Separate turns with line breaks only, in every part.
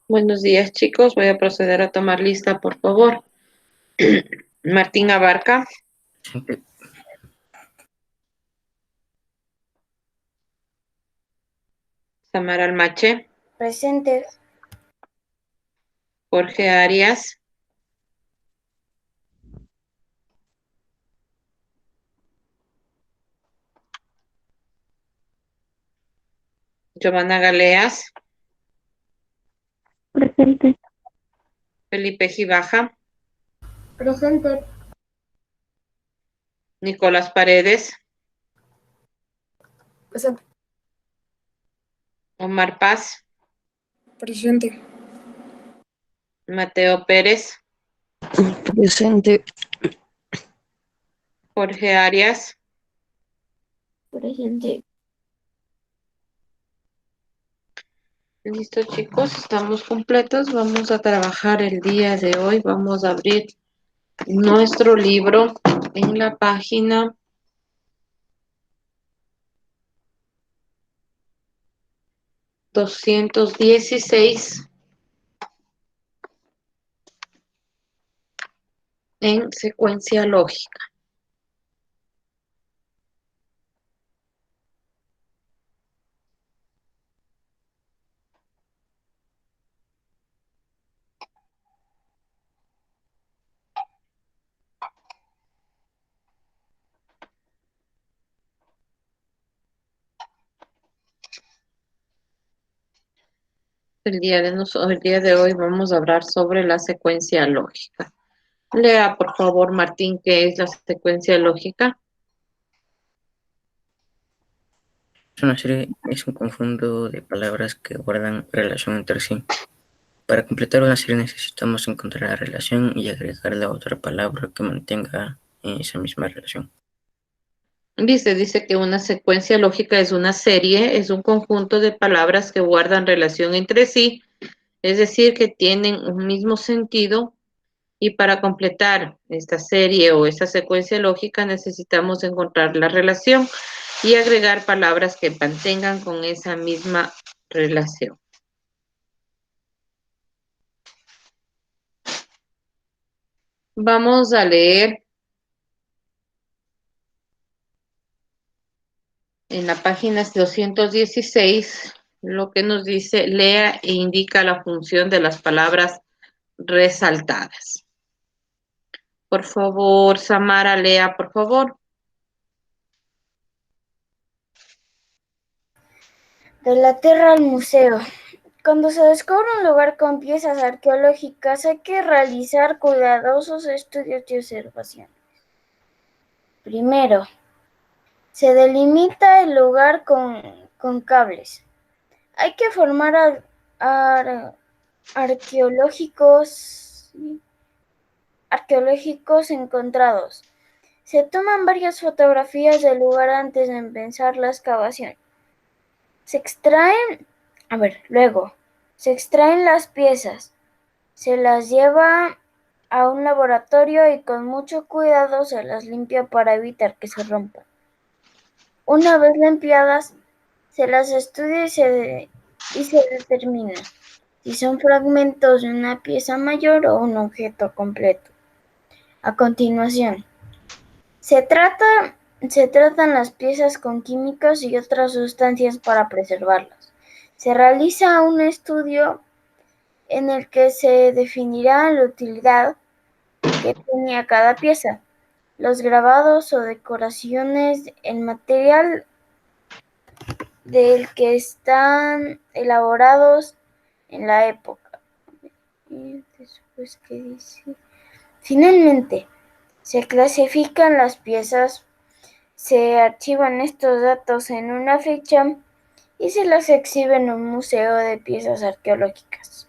Buenos días, chicos. Voy a proceder a tomar lista, por favor. Martín Abarca,
Presente.
Samara Almache,
Presente.
Jorge Arias, Giovanna Galeas,
Presente.
Felipe Gibaja,
Presente.
Nicolás Paredes,
Presente.
Omar Paz,
Presente.
Mateo Pérez,
Presente.
Jorge Arias.
Presente.
Listo, chicos, estamos completos. Vamos a trabajar el día de hoy. Vamos a abrir nuestro libro en la página 216 en secuencia lógica. El día de hoy vamos a hablar sobre la secuencia lógica. Lea, por favor, Martín, ¿qué es la secuencia lógica?
Es un conjunto de palabras que guardan relación entre sí. Para completar una serie necesitamos encontrar la relación y agregarle otra palabra que mantenga esa misma relación.
Dice que una secuencia lógica es una serie, es un conjunto de palabras que guardan relación entre sí, es decir, que tienen un mismo sentido. Y para completar esta serie o esta secuencia lógica necesitamos encontrar la relación y agregar palabras que mantengan con esa misma relación. Vamos a leer en la página 216 lo que nos dice: lea e indica la función de las palabras resaltadas. Por favor, Samara, lea, por favor.
De la tierra al museo. Cuando se descubre un lugar con piezas arqueológicas, hay que realizar cuidadosos estudios y observaciones. Primero, se delimita el lugar con cables. Hay que formar arqueológicos encontrados. Se toman varias fotografías del lugar antes de empezar la excavación. Luego, se extraen las piezas, se las lleva a un laboratorio y con mucho cuidado se las limpia para evitar que se rompan. Una vez limpiadas, se las estudia y se determina si son fragmentos de una pieza mayor o un objeto completo. A continuación, se tratan las piezas con químicos y otras sustancias para preservarlas. Se realiza un estudio en el que se definirá la utilidad que tenía cada pieza, los grabados o decoraciones, el material del que están elaborados en la época. Y después, ¿qué dice? Finalmente, se clasifican las piezas, se archivan estos datos en una ficha y se las exhibe en un museo de piezas arqueológicas.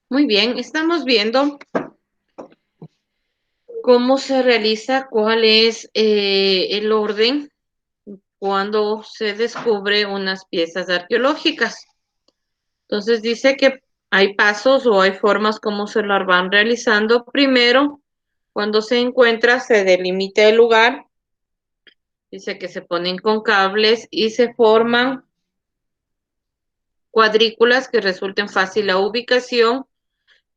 Muy bien, estamos viendo cómo se realiza, cuál es el orden cuando se descubre unas piezas arqueológicas. Entonces dice que hay pasos o hay formas como se las van realizando. Primero, cuando se encuentra, se delimita el lugar. Dice que se ponen con cables y se forman cuadrículas que resulten fácil la ubicación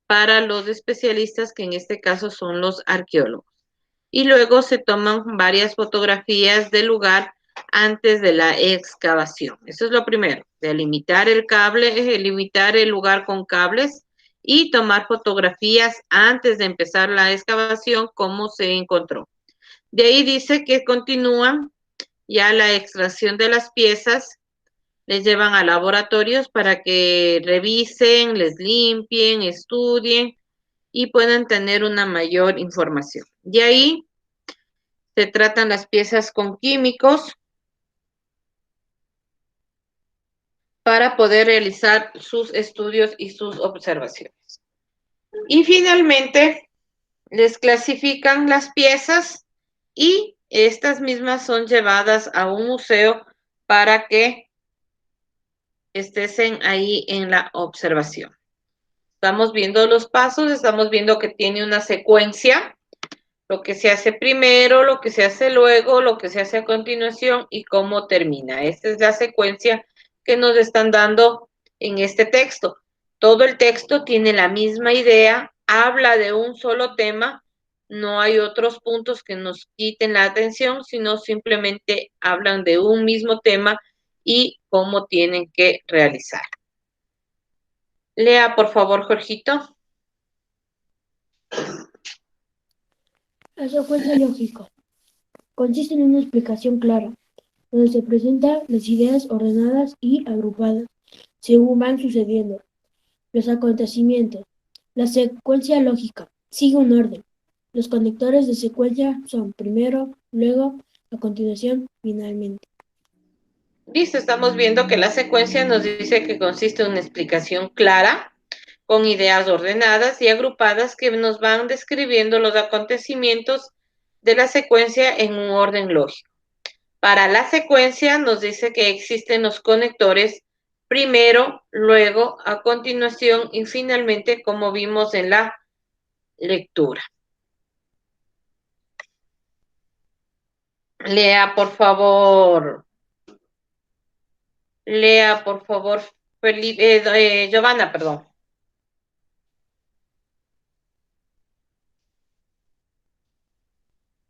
para los especialistas, que en este caso son los arqueólogos. Y luego se toman varias fotografías del lugar antes de la excavación. Eso es lo primero, delimitar el cable, delimitar el lugar con cables y tomar fotografías antes de empezar la excavación, cómo se encontró. De ahí dice que continúan ya la extracción de las piezas, les llevan a laboratorios para que revisen, les limpien, estudien y puedan tener una mayor información. De ahí se tratan las piezas con químicos para poder realizar sus estudios y sus observaciones. Y finalmente, les clasifican las piezas y estas mismas son llevadas a un museo para que estén ahí en la observación. Estamos viendo los pasos, estamos viendo que tiene una secuencia, lo que se hace primero, lo que se hace luego, lo que se hace a continuación y cómo termina. Esta es la secuencia que nos están dando en este texto. Todo el texto tiene la misma idea, habla de un solo tema, no hay otros puntos que nos quiten la atención, sino simplemente hablan de un mismo tema y cómo tienen que realizar. Lea, por favor, Jorgito.
La secuencia lógica consiste en una explicación clara, donde se presentan las ideas ordenadas y agrupadas según van sucediendo los acontecimientos. La secuencia lógica sigue un orden. Los conectores de secuencia son primero, luego, a continuación, finalmente.
Listo, estamos viendo que la secuencia nos dice que consiste en una explicación clara, con ideas ordenadas y agrupadas que nos van describiendo los acontecimientos de la secuencia en un orden lógico. Para la secuencia nos dice que existen los conectores primero, luego, a continuación y finalmente, como vimos en la lectura. Lea, por favor. Lea, por favor, Felipe, Giovanna, perdón.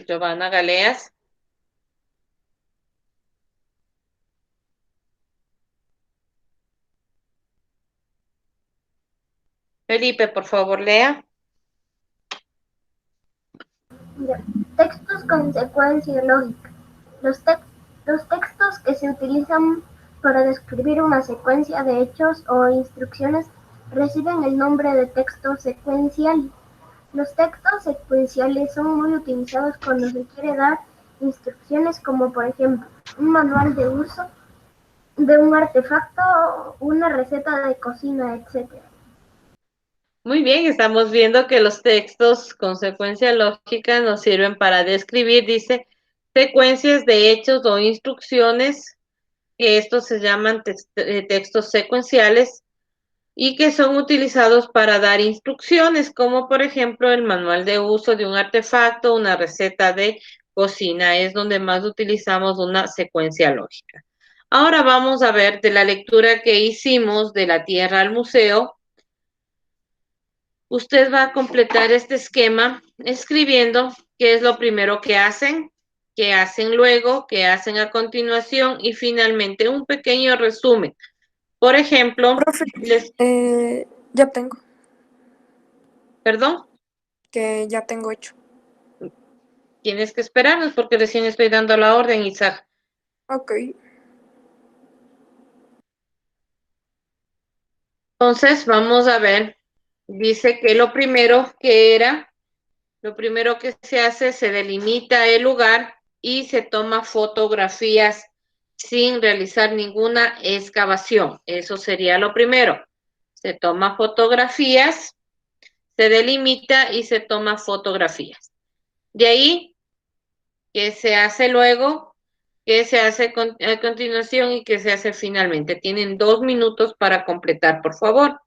Giovanna Galeas. Felipe, por favor, lea.
Textos con secuencia lógica. Los textos que se utilizan para describir una secuencia de hechos o instrucciones reciben el nombre de texto secuencial. Los textos secuenciales son muy utilizados cuando se quiere dar instrucciones como por ejemplo un manual de uso de un artefacto, una receta de cocina, etc.
Muy bien, estamos viendo que los textos con secuencia lógica nos sirven para describir, dice, secuencias de hechos o instrucciones, que estos se llaman textos secuenciales y que son utilizados para dar instrucciones, como por ejemplo el manual de uso de un artefacto, una receta de cocina, es donde más utilizamos una secuencia lógica. Ahora vamos a ver de la lectura que hicimos de la Tierra al Museo. Usted va a completar este esquema escribiendo qué es lo primero que hacen, qué hacen luego, qué hacen a continuación y finalmente un pequeño resumen. Por ejemplo,
Profe, ya tengo,
perdón,
que ya tengo hecho.
tienes que esperarnos porque recién estoy dando la orden, Isaac.
Ok.
Entonces, vamos a ver. Dice que lo primero que se hace, se delimita el lugar y se toma fotografías sin realizar ninguna excavación. Eso sería lo primero. Se toma fotografías, se delimita y se toma fotografías. De ahí, ¿qué se hace luego? ¿Qué se hace a continuación y qué se hace finalmente? Tienen 2 minutos para completar, por favor.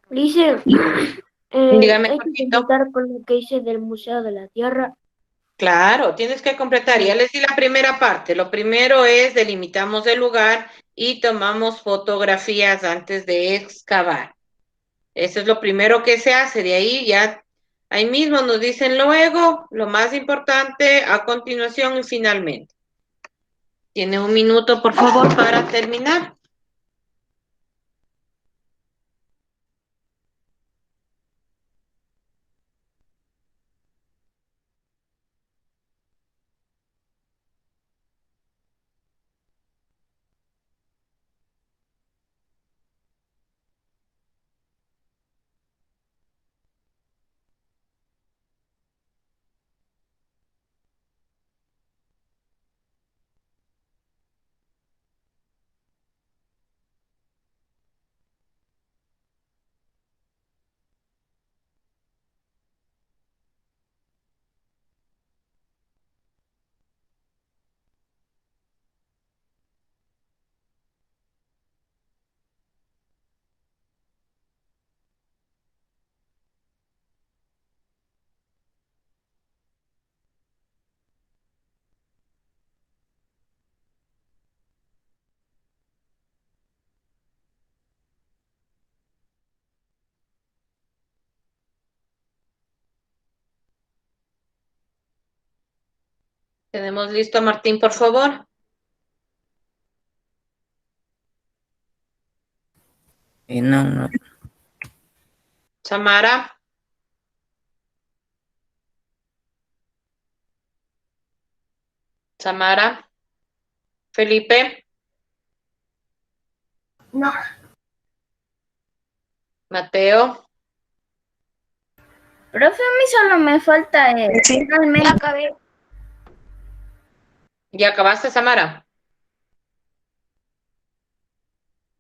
Dice,
Dígame,
hay que
Jorgito.
completar con lo que dice del Museo de la Tierra.
Claro, tienes que completar. Ya les di la primera parte. Lo primero es delimitamos el lugar y tomamos fotografías antes de excavar. Eso es lo primero que se hace. De ahí ya, ahí mismo nos dicen luego, lo más importante, a continuación y finalmente. Tiene un minuto, por favor, para terminar. Tenemos listo a Martín, por favor.
No.
Samara. Samara. Felipe.
No,
Mateo.
Profe, a mí solo me falta
Sí.
finalmente.
acabé.
¿Ya acabaste, Samara?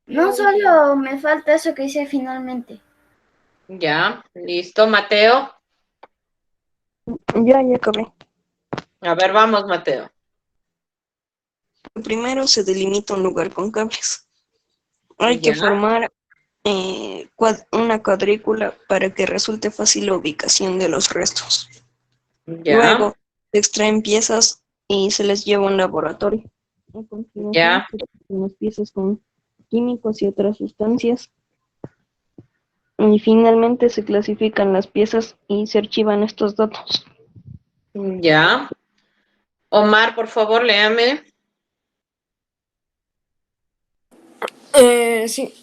No, solo me falta eso que hice finalmente.
Ya, listo, Mateo.
Ya acabé.
A ver, vamos, Mateo.
Primero se delimita un lugar con cables. Hay
Ya.
que formar una cuadrícula para que resulte fácil la ubicación de los restos.
Ya,
Luego se extraen piezas y se les lleva a un laboratorio. A continuación
ya,
se tratan las piezas con químicos y otras sustancias. Y finalmente se clasifican las piezas y se archivan estos datos.
ya. Omar, por favor, léame.
Sí,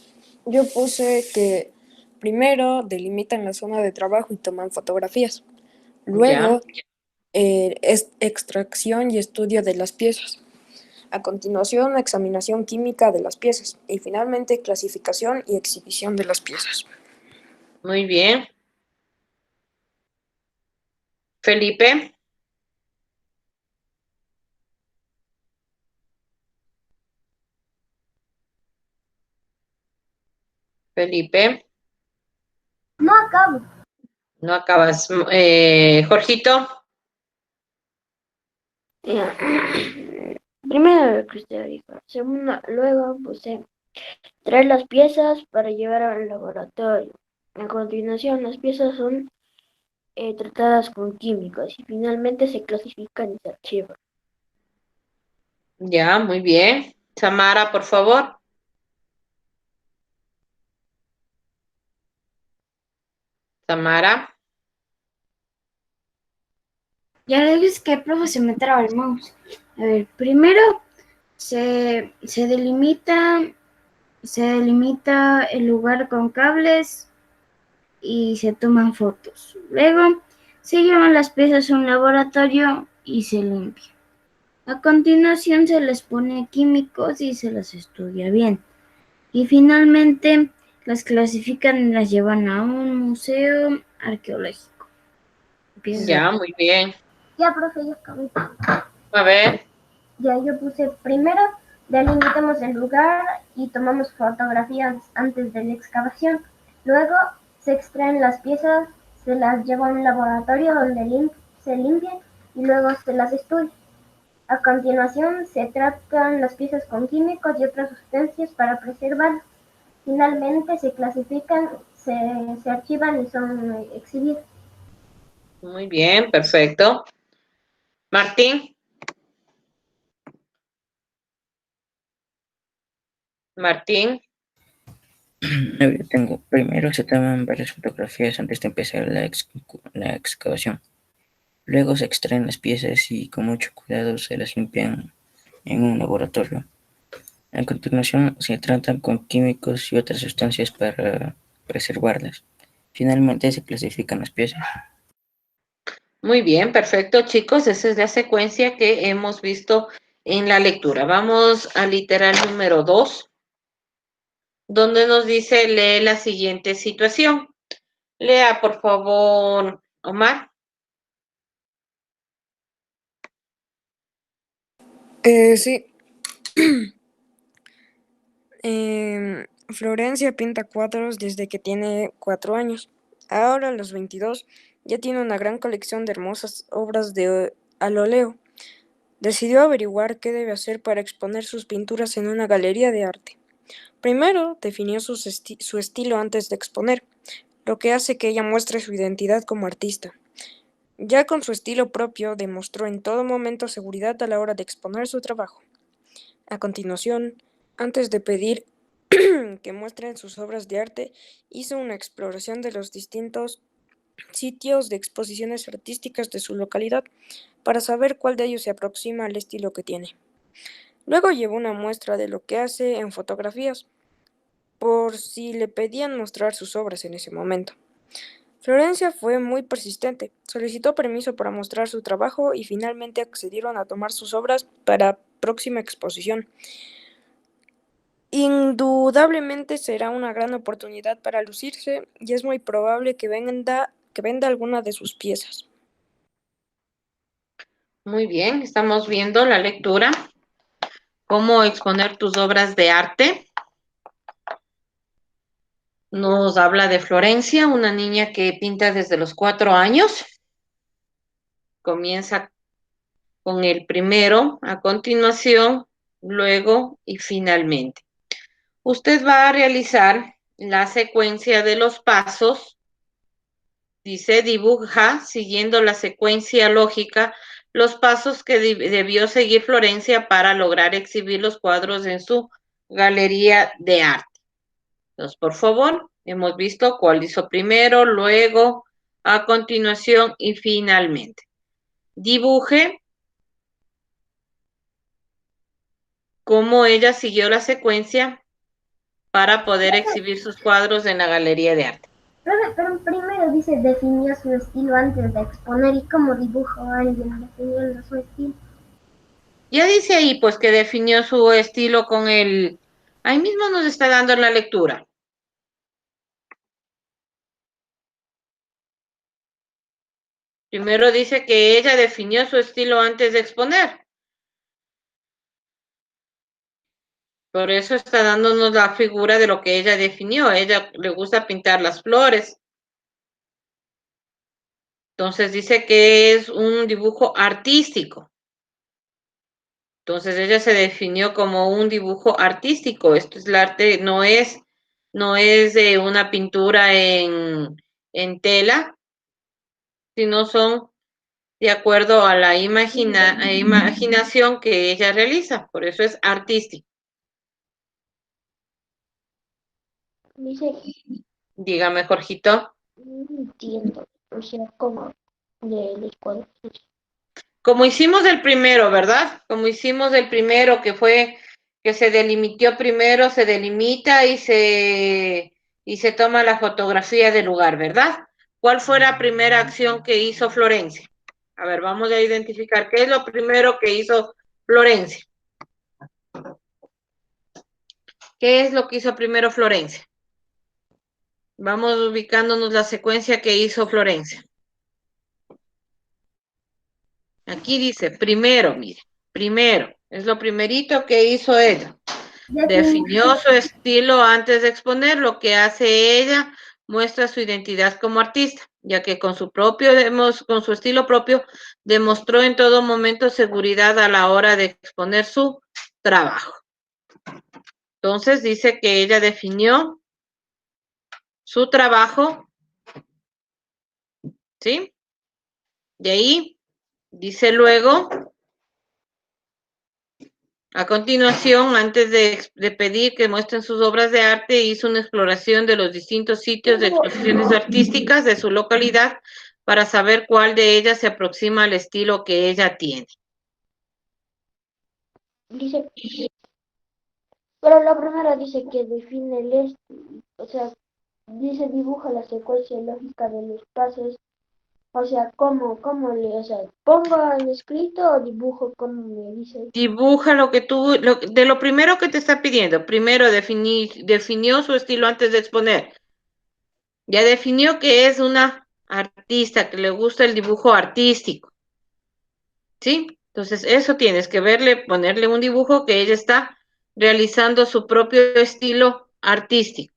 yo puse que primero delimitan la zona de trabajo y toman fotografías.
Ya,
Luego, es extracción y estudio de las piezas. A continuación, examinación química de las piezas. Y finalmente, clasificación y exhibición de las piezas.
muy bien. Felipe. Felipe,
no acabo.
no acabas. Jorgito.
Primero lo que usted dijo. Segundo, luego puse traer las piezas para llevar al laboratorio. A continuación, las piezas son tratadas con químicos y finalmente se clasifican y se archivan.
Ya, muy bien. Samara, por favor. Samara.
Ya ves que, profe, se me traba el mouse. A ver, primero se delimita el lugar con cables y se toman fotos. Luego se llevan las piezas a un laboratorio y se limpia. A continuación se les pone químicos y se las estudia bien. Y finalmente las clasifican y las llevan a un museo arqueológico.
Ya, muy bien.
Ya, profe, ya acabé.
A ver.
Ya, yo puse primero, delimitamos el lugar y tomamos fotografías antes de la excavación. Luego, se extraen las piezas, se las lleva a un laboratorio donde se limpian y luego se las estudia. A continuación, se tratan las piezas con químicos y otras sustancias para preservarlas. Finalmente, se clasifican, se archivan y son exhibidas.
Muy bien, perfecto. Martín. Martín.
Yo tengo, primero se toman varias fotografías antes de empezar la excavación. Luego se extraen las piezas y con mucho cuidado se las limpian en un laboratorio. A continuación se tratan con químicos y otras sustancias para preservarlas. Finalmente se clasifican las piezas.
Muy bien, perfecto, chicos. Esa es la secuencia que hemos visto en la lectura. Vamos al literal número 2, donde nos dice lee la siguiente situación. Lea, por favor, Omar.
Sí. Florencia pinta cuadros desde que tiene 4 años. Ahora, a los 22, ya tiene una gran colección de hermosas obras al óleo. Decidió averiguar qué debe hacer para exponer sus pinturas en una galería de arte. Primero, definió su estilo antes de exponer, lo que hace que ella muestre su identidad como artista. Ya con su estilo propio, demostró en todo momento seguridad a la hora de exponer su trabajo. A continuación, antes de pedir que muestren sus obras de arte, hizo una exploración de los distintos sitios de exposiciones artísticas de su localidad para saber cuál de ellos se aproxima al estilo que tiene. Luego llevó una muestra de lo que hace en fotografías, por si le pedían mostrar sus obras en ese momento. Florencia fue muy persistente, solicitó permiso para mostrar su trabajo y finalmente accedieron a tomar sus obras para próxima exposición. Indudablemente será una gran oportunidad para lucirse y es muy probable que venda alguna de sus piezas.
Muy bien, estamos viendo la lectura. Cómo exponer tus obras de arte. Nos habla de Florencia, una niña que pinta desde los 4 años. Comienza con el primero, a continuación, luego y finalmente. Usted va a realizar la secuencia de los pasos. Dice, dibuja, siguiendo la secuencia lógica, los pasos que debió seguir Florencia para lograr exhibir los cuadros en su galería de arte. Entonces, por favor, hemos visto cuál hizo primero, luego, a continuación y finalmente. Dibuje cómo ella siguió la secuencia para poder exhibir sus cuadros en la galería de arte.
Pero primero dice definió su estilo antes de exponer y cómo dibujó a alguien definiendo su estilo.
Ya dice ahí, pues, que definió su estilo con el... Ahí mismo nos está dando en la lectura. Primero dice que ella definió su estilo antes de exponer. Por eso está dándonos la figura de lo que ella definió. A ella le gusta pintar las flores. Entonces dice que es un dibujo artístico. Entonces ella se definió como un dibujo artístico. Esto es el arte, no es de una pintura en tela, sino son de acuerdo a la imaginación que ella realiza. Por eso es artístico.
Dice,
Dígame, Jorgito.
no entiendo, o sea, ¿cómo de los cuadros?
Como hicimos el primero, ¿verdad? Como hicimos el primero, que fue que se delimitó primero, se delimita y se toma la fotografía del lugar, ¿verdad? ¿Cuál fue la primera acción que hizo Florencia? A ver, vamos a identificar qué es lo primero que hizo Florencia. ¿Qué es lo que hizo primero Florencia? Vamos ubicándonos la secuencia que hizo Florencia. Aquí dice, primero, mire, primero, es lo primerito que hizo ella. Definió su estilo antes de exponer. Lo que hace ella, muestra su identidad como artista, ya que con su estilo propio demostró en todo momento seguridad a la hora de exponer su trabajo. Entonces dice que ella definió su trabajo, ¿sí? De ahí dice luego, a continuación, antes de pedir que muestren sus obras de arte, hizo una exploración de los distintos sitios de exposiciones artísticas de su localidad para saber cuál de ellas se aproxima al estilo que ella tiene.
Dice, pero la primera dice que define o sea, dice dibuja la secuencia lógica de los pasos, o sea, o sea, pongo el escrito o dibujo como me dice.
Dibuja de lo primero que te está pidiendo. Primero definió su estilo antes de exponer. Ya definió que es una artista, que le gusta el dibujo artístico. ¿Sí? Entonces, eso tienes que ponerle un dibujo que ella está realizando su propio estilo artístico.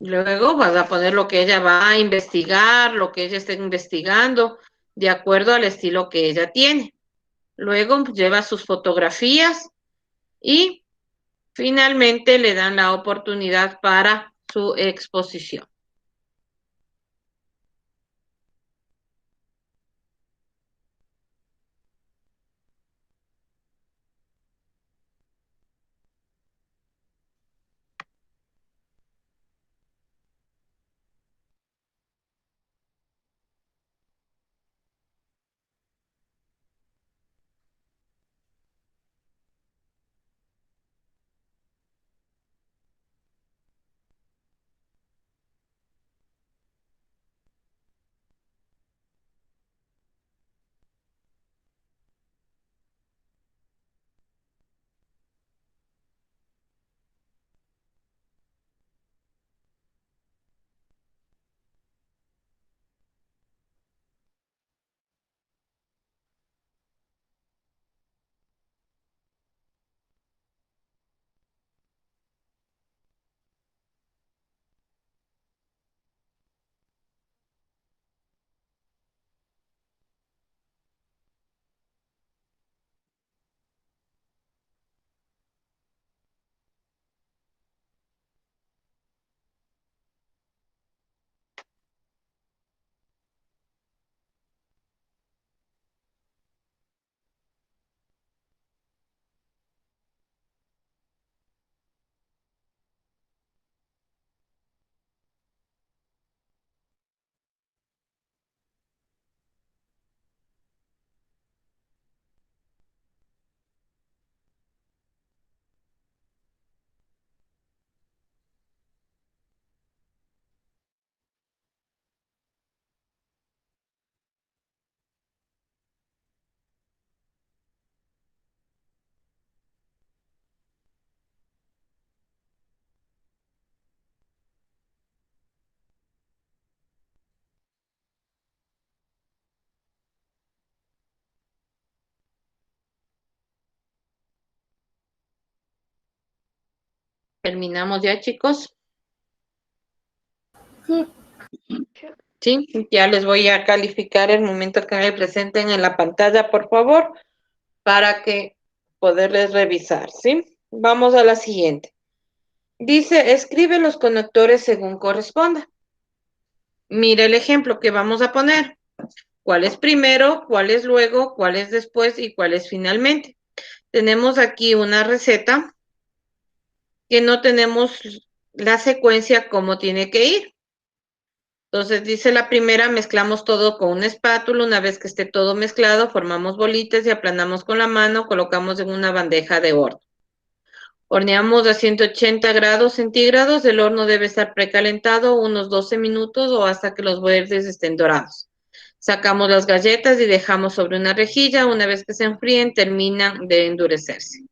Luego vas a poner lo que ella va a investigar, lo que ella está investigando, de acuerdo al estilo que ella tiene. Luego lleva sus fotografías y finalmente le dan la oportunidad para su exposición. ¿Terminamos ya, chicos?
Sí,
Sí, ya les voy a calificar el momento que me presenten en la pantalla, por favor, para que poderles revisar, ¿sí? Vamos a la siguiente. Dice, escribe los conectores según corresponda. Mira el ejemplo que vamos a poner. ¿Cuál es primero, cuál es luego, cuál es después y cuál es finalmente? Tenemos aquí una receta que no tenemos la secuencia como tiene que ir. Entonces dice la primera, mezclamos todo con una espátula, una vez que esté todo mezclado, formamos bolitas y aplanamos con la mano, colocamos en una bandeja de horno. Horneamos a 180 grados centígrados, el horno debe estar precalentado unos 12 minutos o hasta que los bordes estén dorados. Sacamos las galletas y dejamos sobre una rejilla, una vez que se enfríen terminan de endurecerse.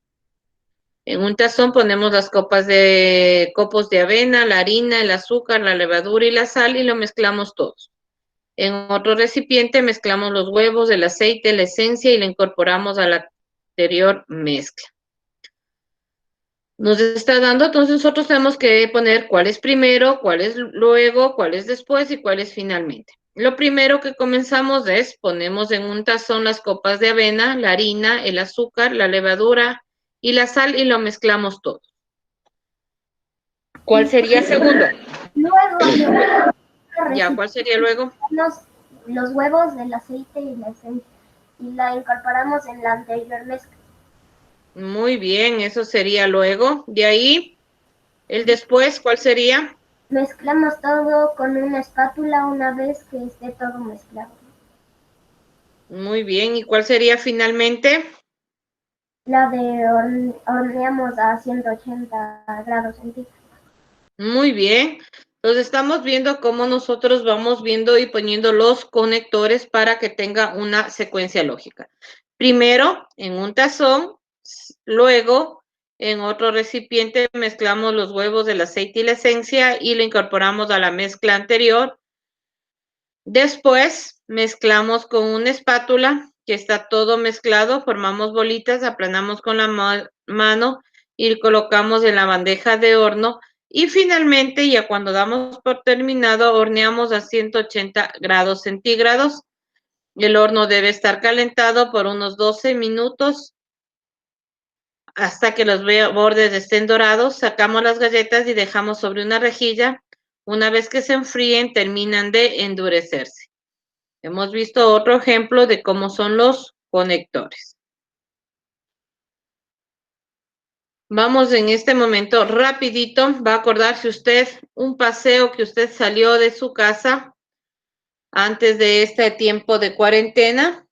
En un tazón ponemos las copos de avena, la harina, el azúcar, la levadura y la sal y lo mezclamos todos. En otro recipiente mezclamos los huevos, el aceite, la esencia y la incorporamos a la anterior mezcla. Nos está dando, entonces nosotros tenemos que poner cuál es primero, cuál es luego, cuál es después y cuál es finalmente. Lo primero que comenzamos es, ponemos en un tazón las copas de avena, la harina, el azúcar, la levadura y la sal y lo mezclamos todo. ¿Cuál sería el segundo?
Luego
Ya, ¿cuál sería luego?
los huevos, el aceite y la esencia y la incorporamos en la anterior mezcla.
Muy bien, eso sería luego. De ahí, el después, ¿cuál sería?
Mezclamos todo con una espátula una vez que esté todo mezclado.
Muy bien, ¿y cuál sería finalmente?
La de horneamos a 180 grados centígrados.
Muy bien. Entonces estamos viendo cómo nosotros vamos viendo y poniendo los conectores para que tenga una secuencia lógica. Primero en un tazón, luego en otro recipiente mezclamos los huevos, el aceite y la esencia y lo incorporamos a la mezcla anterior. Después mezclamos con una espátula que está todo mezclado, formamos bolitas, aplanamos con la mano y colocamos en la bandeja de horno. Y finalmente, ya cuando damos por terminado, horneamos a 180 grados centígrados. El horno debe estar calentado por unos 12 minutos hasta que los bordes estén dorados. Sacamos las galletas y dejamos sobre una rejilla. Una vez que se enfríen, terminan de endurecerse. Hemos visto otro ejemplo de cómo son los conectores. Vamos en este momento rapidito, va a acordarse usted un paseo que usted salió de su casa antes de este tiempo de cuarentena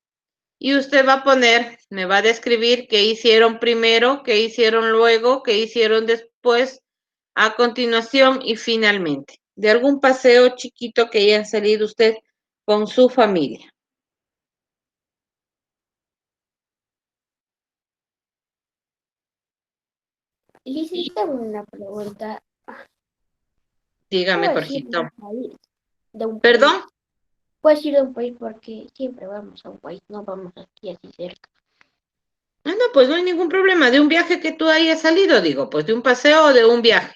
y usted va a poner, me va a describir qué hicieron primero, qué hicieron luego, qué hicieron después, a continuación y finalmente. De algún paseo chiquito que haya salido usted con su familia.
Lizy, tengo una pregunta.
Dígame,
¿Puedo decir de
Jorgito.
un país? De un país.
¿Perdón?
Puedes ir de un país porque siempre vamos a un país, no vamos aquí así cerca.
Ah, no, pues no hay ningún problema. De un viaje que tú hayas salido, digo, pues de un paseo o de un viaje.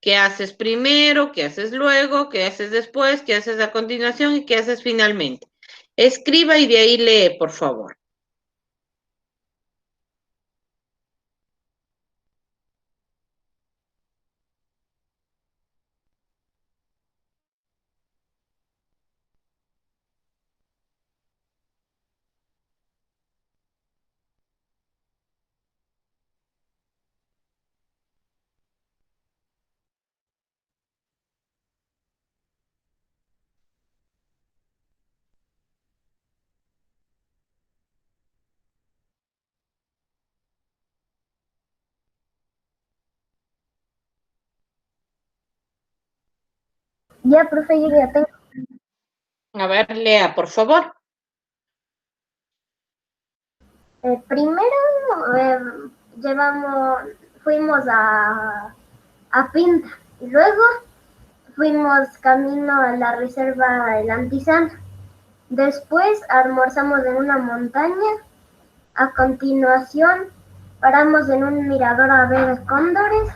¿Qué haces primero? ¿Qué haces luego? ¿Qué haces después? ¿Qué haces a continuación? ¿Y qué haces finalmente? Escriba y de ahí lee, por favor.
Ya, profe, yo ya tengo.
A ver, lea, por favor.
Primero fuimos a Pinta y luego fuimos camino a la reserva El Antizano. Después almorzamos en una montaña. A continuación paramos en un mirador a ver cóndores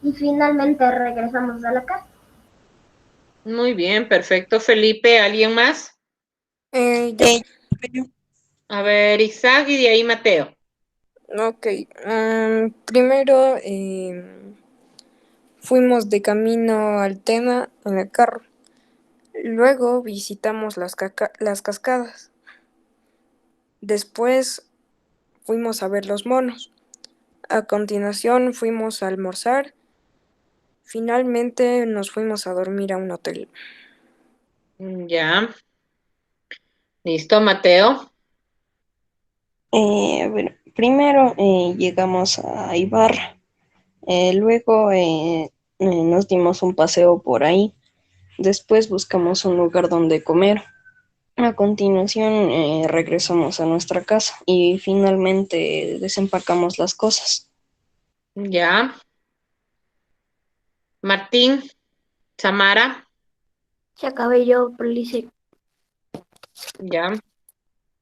y finalmente regresamos a la casa.
Muy bien, perfecto, Felipe. ¿Alguien más?
Ya.
A ver, Isaac y de ahí Mateo.
Ok. Primero fuimos de camino al Tena en el carro. Luego visitamos las cascadas. Después fuimos a ver los monos. A continuación fuimos a almorzar. Finalmente nos fuimos a dormir a un hotel.
Ya. Listo, Mateo.
Bueno, primero llegamos a Ibarra, luego nos dimos un paseo por ahí, después buscamos un lugar donde comer. A continuación regresamos a nuestra casa y finalmente desempacamos las cosas.
Ya. Martín, Samara.
Ya acabé yo, pero dice,
Ya,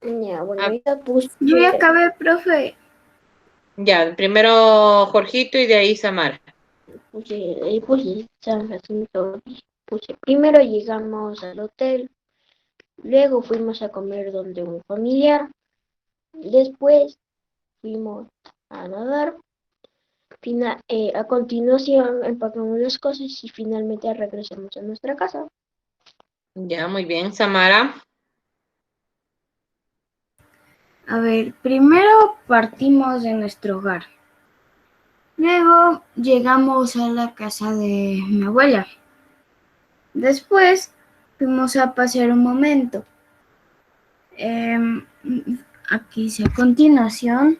ya, bueno,
ah,
ya puse,
Yo ya acabé, profe.
ya, primero Jorgito y de ahí Samara.
puse San Jacinto, puse, primero llegamos al hotel, luego fuimos a comer donde un familiar, después fuimos a nadar, a continuación empacamos las cosas y finalmente regresamos a nuestra casa.
Ya, muy bien, Samara.
A ver, primero partimos de nuestro hogar. Luego llegamos a la casa de mi abuela. Después fuimos a pasear un momento. Aquí dice a continuación,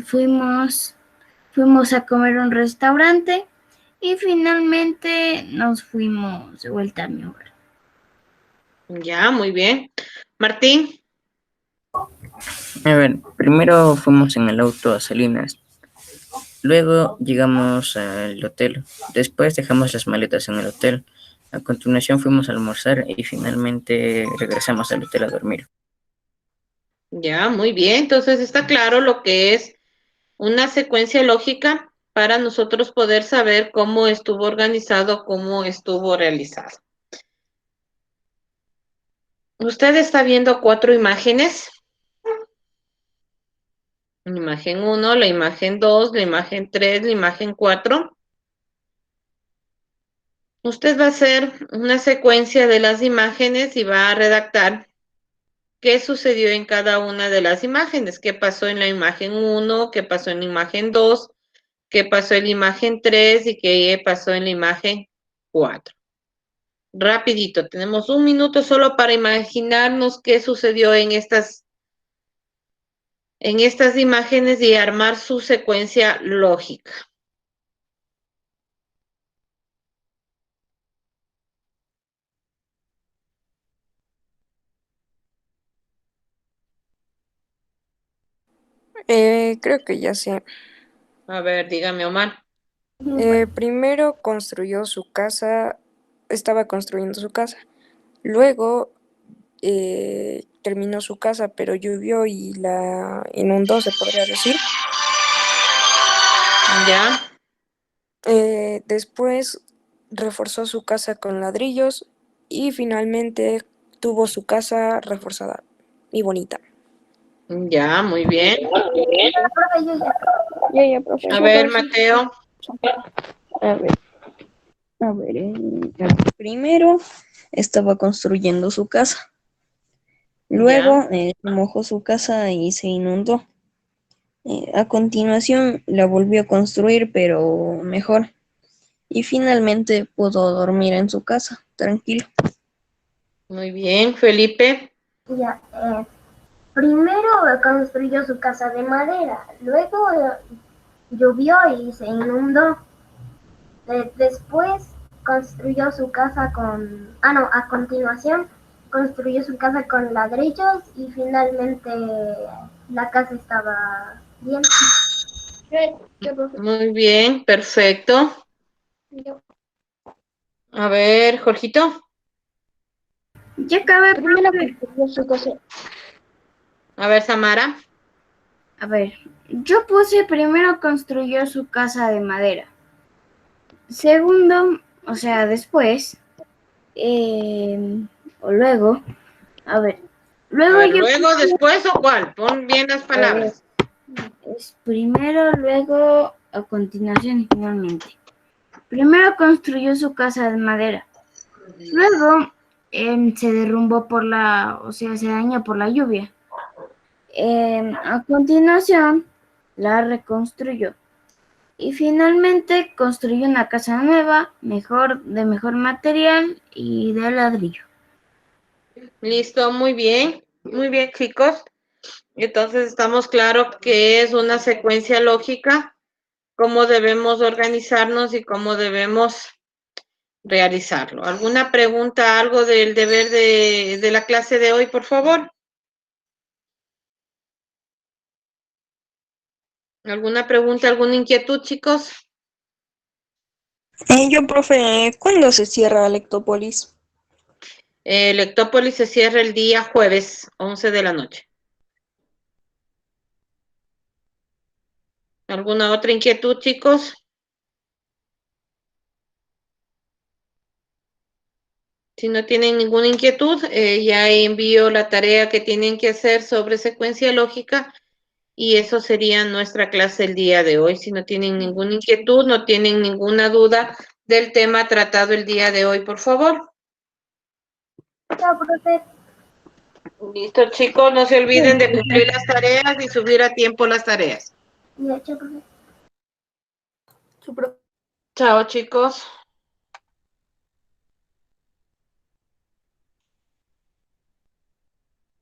fuimos a comer a un restaurante y finalmente nos fuimos de vuelta a mi hogar.
Ya, muy bien. Martín.
A ver, primero fuimos en el auto a Salinas. Luego llegamos al hotel. Después dejamos las maletas en el hotel. A continuación fuimos a almorzar y finalmente regresamos al hotel a dormir.
Ya, muy bien. Entonces está claro lo que es una secuencia lógica para nosotros poder saber cómo estuvo organizado, cómo estuvo realizado. Usted está viendo 4 imágenes. La imagen 1, la imagen 2, la imagen 3, la imagen 4. Usted va a hacer una secuencia de las imágenes y va a redactar qué sucedió en cada una de las imágenes, qué pasó en la imagen 1, qué pasó en la imagen 2, qué pasó en la imagen 3 y qué pasó en la imagen 4. Rapidito, tenemos 1 minuto solo para imaginarnos qué sucedió en estas imágenes y armar su secuencia lógica.
Creo que ya sé.
A ver, dígame, Omar.
Primero construyó su casa, estaba construyendo su casa. Luego terminó su casa, pero llovió y la inundó, se podría decir.
Ya,
Después reforzó su casa con ladrillos y finalmente tuvo su casa reforzada y bonita.
ya, muy bien.
Ya, profe, yo ya.
Ya, profe.
A ver, Mateo.
A ver, primero estaba construyendo su casa.
Ya,
Luego mojó su casa y se inundó. A continuación la volvió a construir, pero mejor. Y finalmente pudo dormir en su casa, tranquilo.
muy bien. Felipe.
Ya, primero construyó su casa de madera, luego llovió y se inundó. Después construyó su casa a continuación construyó su casa con ladrillos y finalmente la casa estaba bien.
Muy bien, perfecto. A ver, Jorgito.
Ya acabé,
primero
profe.
construyó su casa,
A ver, Samara.
A ver, yo puse primero construyó su casa de madera. Segundo, o sea, después, o luego, a ver,
A
luego
ver,
yo
luego, después o cuál. Pon bien las palabras.
es primero, luego, a continuación y finalmente. Primero construyó su casa de madera. Luego se derrumbó o sea, se dañó por la lluvia. A continuación, la reconstruyó. Y finalmente construyó una casa nueva, de mejor material y de ladrillo.
Listo, muy bien. Muy bien, chicos. Entonces estamos claros que es una secuencia lógica, cómo debemos organizarnos y cómo debemos realizarlo. ¿Alguna pregunta, algo del deber de la clase de hoy, por favor? ¿Alguna pregunta, alguna inquietud, chicos?
Yo, profe, ¿cuándo se cierra Lectópolis?
Lectópolis se cierra el día jueves, 11 de la noche. ¿Alguna otra inquietud, chicos? Si no tienen ninguna inquietud, ya envío la tarea que tienen que hacer sobre secuencia lógica y eso sería nuestra clase el día de hoy. Si no tienen ninguna inquietud, no tienen ninguna duda del tema tratado el día de hoy, por favor.
Chao, profe.
Listo, chicos, no se olviden de cumplir las tareas y subir a tiempo las tareas.
Ya, chao, profe.
Chao, chicos.